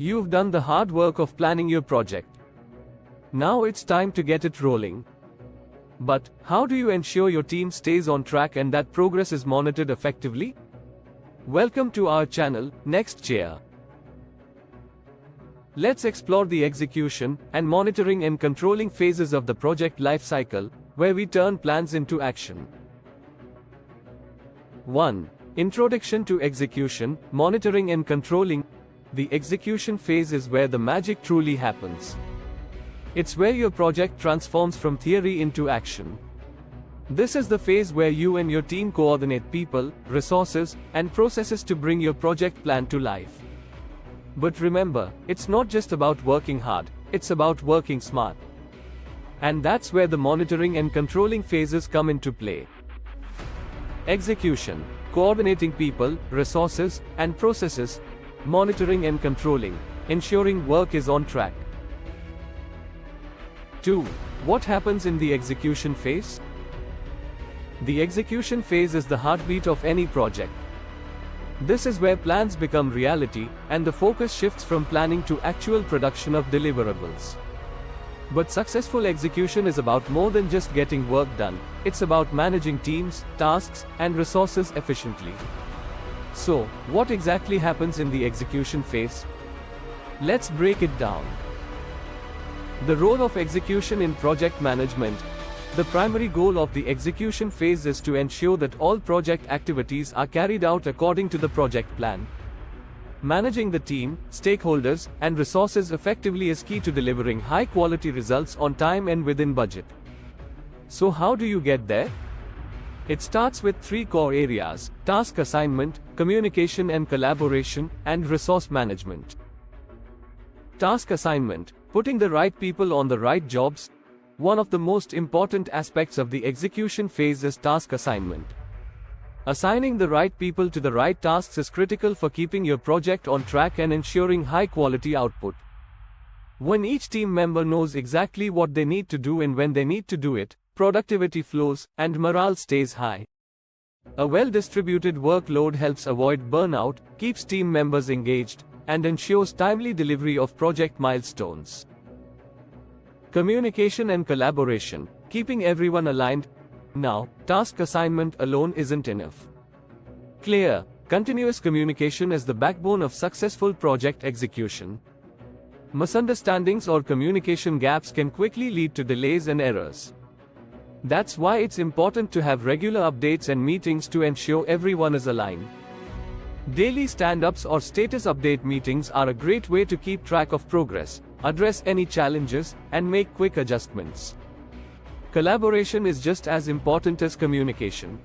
You've done the hard work of planning your project. Now it's time to get it rolling. But, how do you ensure your team stays on track and that progress is monitored effectively? Welcome to our channel, Next JIRA. Let's explore the execution and monitoring and controlling phases of the project lifecycle, where we turn plans into action. 1. Introduction to execution, monitoring and controlling. The execution phase is where the magic truly happens. It's where your project transforms from theory into action. This is the phase where you and your team coordinate people, resources, and processes to bring your project plan to life. But remember, it's not just about working hard, it's about working smart. And that's where the monitoring and controlling phases come into play. Execution, coordinating people, resources, and processes. Monitoring and controlling, ensuring work is on track. 2. What happens in the execution phase? The execution phase is the heartbeat of any project. This is where plans become reality, and the focus shifts from planning to actual production of deliverables. But successful execution is about more than just getting work done, it's about managing teams, tasks, and resources efficiently. So, what exactly happens in the execution phase? Let's break it down. The role of execution in project management. The primary goal of the execution phase is to ensure that all project activities are carried out according to the project plan. Managing the team, stakeholders, and resources effectively is key to delivering high-quality results on time and within budget. So how do you get there? It starts with 3 core areas: task assignment, communication and collaboration, and resource management. Task assignment, putting the right people on the right jobs. One of the most important aspects of the execution phase is task assignment. Assigning the right people to the right tasks is critical for keeping your project on track and ensuring high-quality output. When each team member knows exactly what they need to do and when they need to do it, productivity flows, and morale stays high. A well-distributed workload helps avoid burnout, keeps team members engaged, and ensures timely delivery of project milestones. Communication and collaboration, keeping everyone aligned. Now, task assignment alone isn't enough. Clear, continuous communication is the backbone of successful project execution. Misunderstandings or communication gaps can quickly lead to delays and errors. That's why it's important to have regular updates and meetings to ensure everyone is aligned. Daily stand-ups or status update meetings are a great way to keep track of progress, address any challenges, and make quick adjustments. Collaboration is just as important as communication.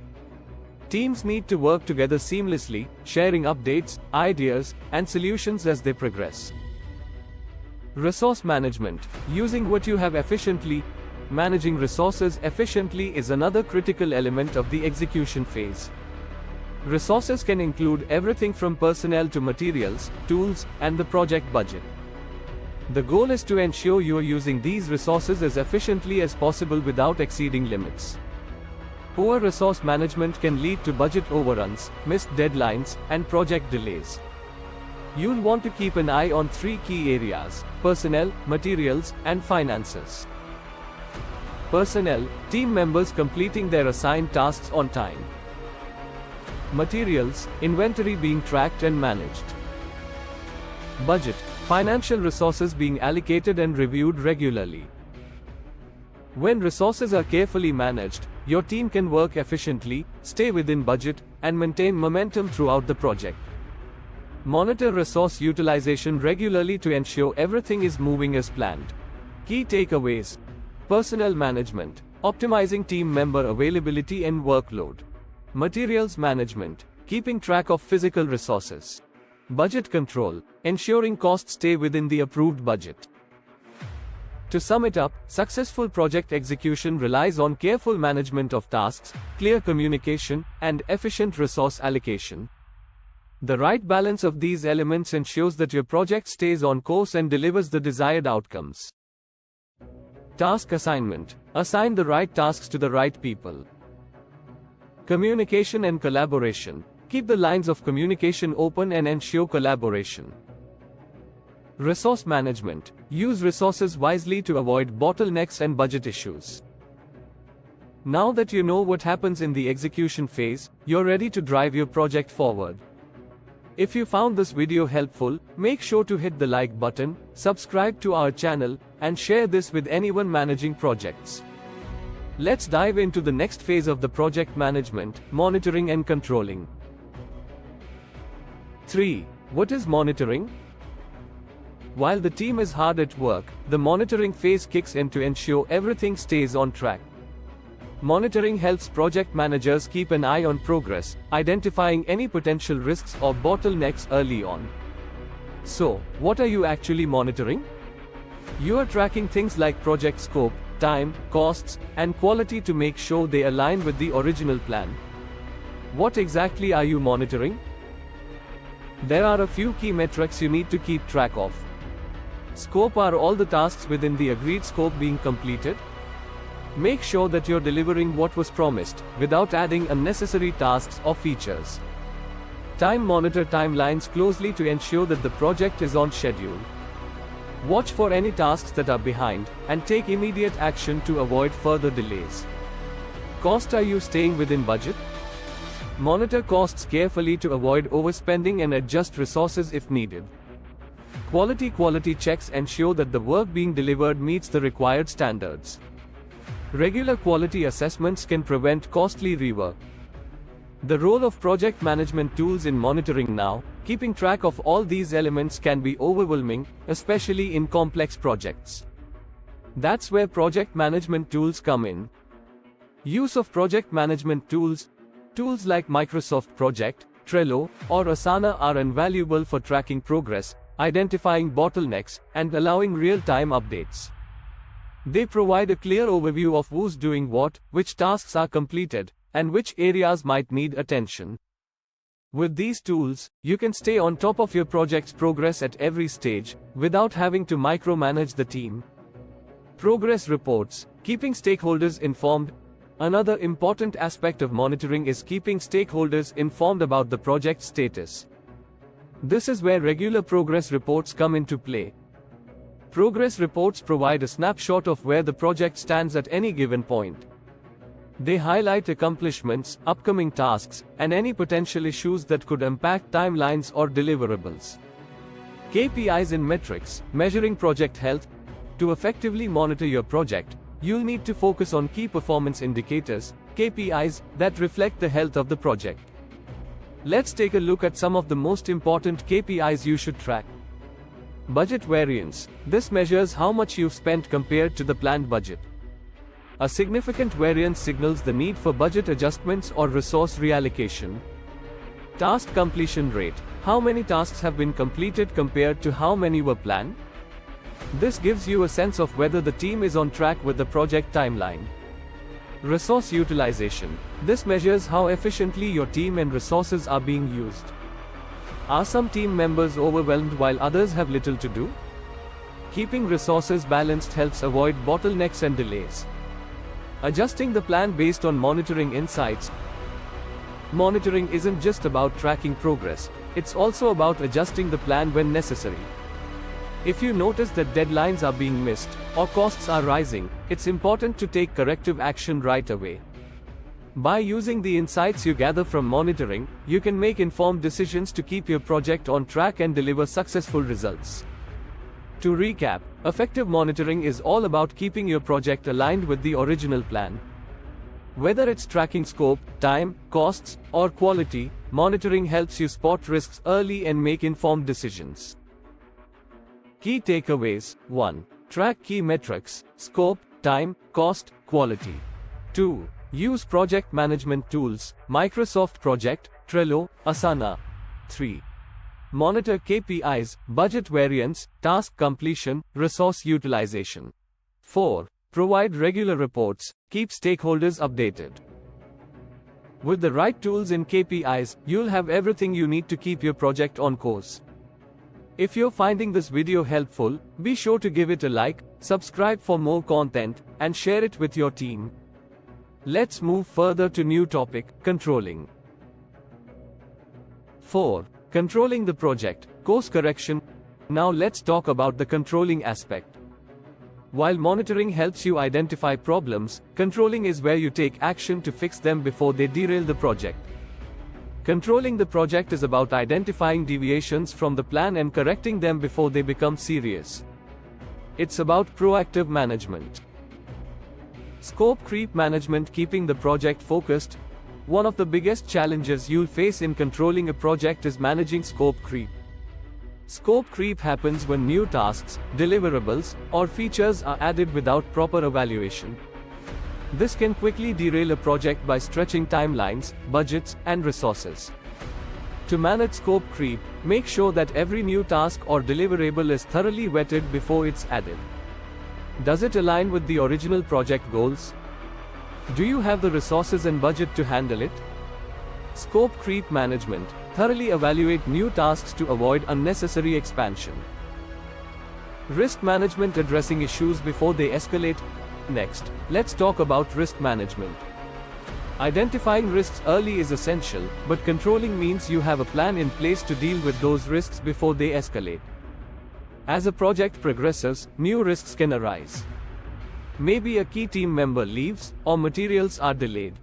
Teams need to work together seamlessly, sharing updates, ideas, and solutions as they progress. Resource management, using what you have efficiently. Managing resources efficiently is another critical element of the execution phase. Resources can include everything from personnel to materials, tools, and the project budget. The goal is to ensure you are using these resources as efficiently as possible without exceeding limits. Poor resource management can lead to budget overruns, missed deadlines, and project delays. You'll want to keep an eye on 3 key areas: personnel, materials, and finances. Personnel, team members completing their assigned tasks on time. Materials, inventory being tracked and managed. Budget, financial resources being allocated and reviewed regularly. When resources are carefully managed, your team can work efficiently, stay within budget, and maintain momentum throughout the project. Monitor resource utilization regularly to ensure everything is moving as planned. Key takeaways: personnel management, optimizing team member availability and workload. Materials management, keeping track of physical resources. Budget control, ensuring costs stay within the approved budget. To sum it up, successful project execution relies on careful management of tasks, clear communication, and efficient resource allocation. The right balance of these elements ensures that your project stays on course and delivers the desired outcomes. Task assignment. Assign the right tasks to the right people. Communication and collaboration. Keep the lines of communication open and ensure collaboration. Resource management. Use resources wisely to avoid bottlenecks and budget issues. Now that you know what happens in the execution phase, you're ready to drive your project forward. If you found this video helpful, make sure to hit the like button, subscribe to our channel, and share this with anyone managing projects. Let's dive into the next phase of the project management, monitoring and controlling. 3. What is monitoring? While the team is hard at work, the monitoring phase kicks in to ensure everything stays on track. Monitoring helps project managers keep an eye on progress, identifying any potential risks or bottlenecks early on. So, what are you actually monitoring? You are tracking things like project scope, time, costs, and quality to make sure they align with the original plan. What exactly are you monitoring? There are a few key metrics you need to keep track of. Scope: are all the tasks within the agreed scope being completed? Make sure that you're delivering what was promised, without adding unnecessary tasks or features. Time: monitor timelines closely to ensure that the project is on schedule. Watch for any tasks that are behind, and take immediate action to avoid further delays. Cost: are you staying within budget? Monitor costs carefully to avoid overspending and adjust resources if needed. Quality checks ensure that the work being delivered meets the required standards. Regular quality assessments can prevent costly rework. The role of project management tools in monitoring now, keeping track of all these elements can be overwhelming, especially in complex projects. That's where project management tools come in. Use of project management tools like MicrosoftProject, Trello, or Asana are invaluable for tracking progress, identifying bottlenecks, and allowing real-time updates. They provide a clear overview of who's doing what, which tasks are completed, and which areas might need attention. With these tools, you can stay on top of your project's progress at every stage, without having to micromanage the team. Progress reports, keeping stakeholders informed. Another important aspect of monitoring is keeping stakeholders informed about the project status. This is where regular progress reports come into play. Progress reports provide a snapshot of where the project stands at any given point. They highlight accomplishments, upcoming tasks, and any potential issues that could impact timelines or deliverables. KPIs and metrics, measuring project health. To effectively monitor your project, you'll need to focus on key performance indicators, KPIs, that reflect the health of the project. Let's take a look at some of the most important KPIs you should track. Budget variance. This measures how much you've spent compared to the planned budget. A significant variance signals the need for budget adjustments or resource reallocation. Task completion rate. How many tasks have been completed compared to how many were planned? This gives you a sense of whether the team is on track with the project timeline. Resource utilization. This measures how efficiently your team and resources are being used. Are some team members overwhelmed while others have little to do? Keeping resources balanced helps avoid bottlenecks and delays. Adjusting the plan based on monitoring insights. Monitoring isn't just about tracking progress, it's also about adjusting the plan when necessary. If you notice that deadlines are being missed, or costs are rising, it's important to take corrective action right away. By using the insights you gather from monitoring, you can make informed decisions to keep your project on track and deliver successful results. To recap, effective monitoring is all about keeping your project aligned with the original plan. Whether it's tracking scope, time, costs, or quality, monitoring helps you spot risks early and make informed decisions. Key takeaways. 1. Track key metrics: scope, time, cost, quality. 2. Use project management tools, MicrosoftProject, Trello, Asana. 3. Monitor KPIs, budget variance, task completion, resource utilization. 4. Provide regular reports, keep stakeholders updated. With the right tools and KPIs, you'll have everything you need to keep your project on course. If you're finding this video helpful, be sure to give it a like, subscribe for more content, and share it with your team. Let's move further to new topic, controlling. 4. Controlling the project, course correction. Now let's talk about the controlling aspect. While monitoring helps you identify problems, controlling is where you take action to fix them before they derail the project. Controlling the project is about identifying deviations from the plan and correcting them before they become serious. It's about proactive management. Scope creep management, keeping the project focused. One of the biggest challenges you'll face in controlling a project is managing scope creep. Scope creep happens when new tasks, deliverables, or features are added without proper evaluation. This can quickly derail a project by stretching timelines, budgets, and resources. To manage scope creep, make sure that every new task or deliverable is thoroughly vetted before it's added. Does it align with the original project goals? Do you have the resources and budget to handle it? Scope creep management. Thoroughly evaluate new tasks to avoid unnecessary expansion. Risk management, addressing issues before they escalate. Next, let's talk about risk management. Identifying risks early is essential, but controlling means you have a plan in place to deal with those risks before they escalate. As a project progresses, new risks can arise. Maybe a key team member leaves, or materials are delayed.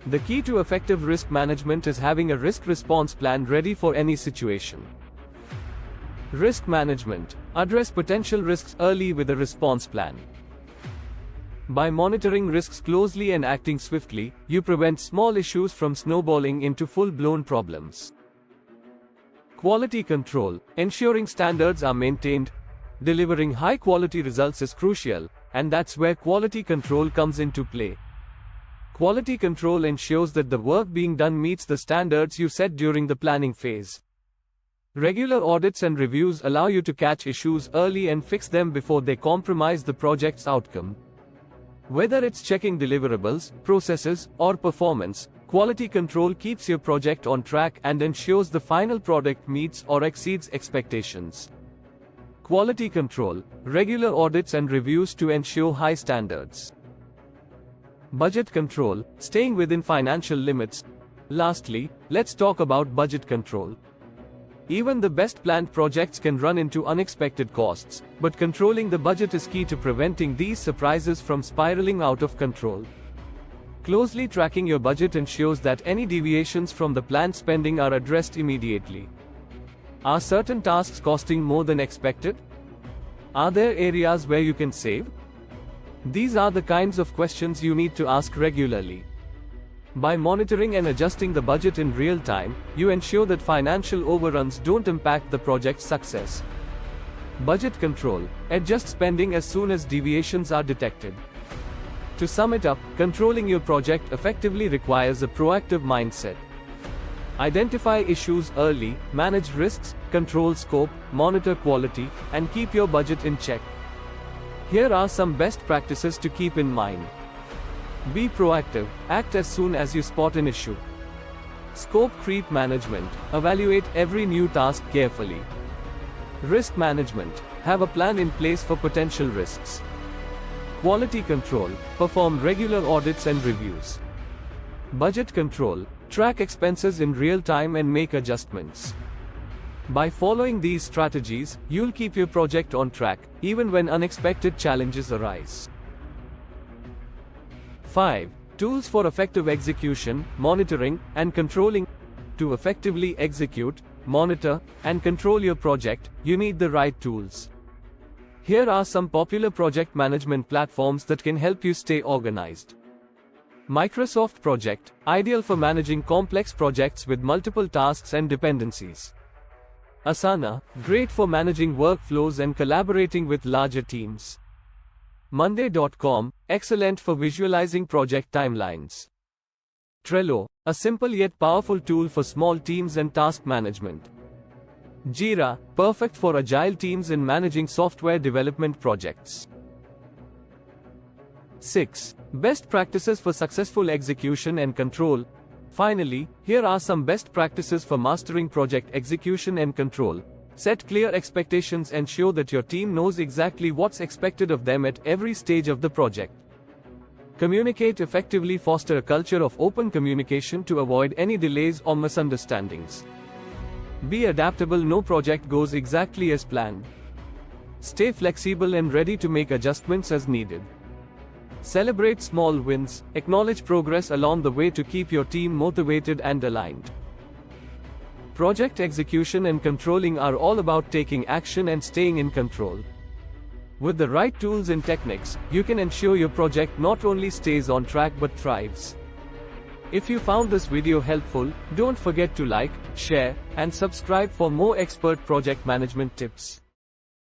The key to effective risk management is having a risk response plan ready for any situation. Risk management. Address potential risks early with a response plan. By monitoring risks closely and acting swiftly, you prevent small issues from snowballing into full-blown problems. Quality control. Ensuring standards are maintained. Delivering high-quality results is crucial, and that's where quality control comes into play. Quality control ensures that the work being done meets the standards you set during the planning phase. Regular audits and reviews allow you to catch issues early and fix them before they compromise the project's outcome. Whether it's checking deliverables, processes, or performance, quality control keeps your project on track and ensures the final product meets or exceeds expectations. Quality control. Regular audits and reviews to ensure high standards. Budget control, staying within financial limits. Lastly, let's talk about budget control. Even the best planned projects can run into unexpected costs, but controlling the budget is key to preventing these surprises from spiraling out of control. Closely tracking your budget ensures that any deviations from the planned spending are addressed immediately. Are certain tasks costing more than expected? Are there areas where you can save? These are the kinds of questions you need to ask regularly. By monitoring and adjusting the budget in real time, you ensure that financial overruns don't impact the project's success. Budget control. Adjust spending as soon as deviations are detected. To sum it up, controlling your project effectively requires a proactive mindset. Identify issues early, manage risks, control scope, monitor quality, and keep your budget in check. Here are some best practices to keep in mind. Be proactive. Act as soon as you spot an issue. Scope creep management. Evaluate every new task carefully. Risk management. Have a plan in place for potential risks. Quality control. Perform regular audits and reviews. Budget control. Track expenses in real time and make adjustments. By following these strategies, you'll keep your project on track, even when unexpected challenges arise. 5. Tools for effective execution, monitoring, and controlling. To effectively execute, monitor, and control your project, you need the right tools. Here are some popular project management platforms that can help you stay organized. MicrosoftProject, ideal for managing complex projects with multiple tasks and dependencies. Asana, great for managing workflows and collaborating with larger teams. Monday.com, excellent for visualizing project timelines. Trello, a simple yet powerful tool for small teams and task management. JIRA, perfect for agile teams in managing software development projects. 6. Best practices for successful execution and control. Finally, here are some best practices for mastering project execution and control. Set clear expectations, ensure that your team knows exactly what's expected of them at every stage of the project. Communicate effectively, foster a culture of open communication to avoid any delays or misunderstandings. Be adaptable, no project goes exactly as planned. Stay flexible and ready to make adjustments as needed. Celebrate small wins, acknowledge progress along the way to keep your team motivated and aligned. Project execution and controlling are all about taking action and staying in control. With the right tools and techniques, you can ensure your project not only stays on track but thrives. If you found this video helpful, don't forget to like, share, and subscribe for more expert project management tips.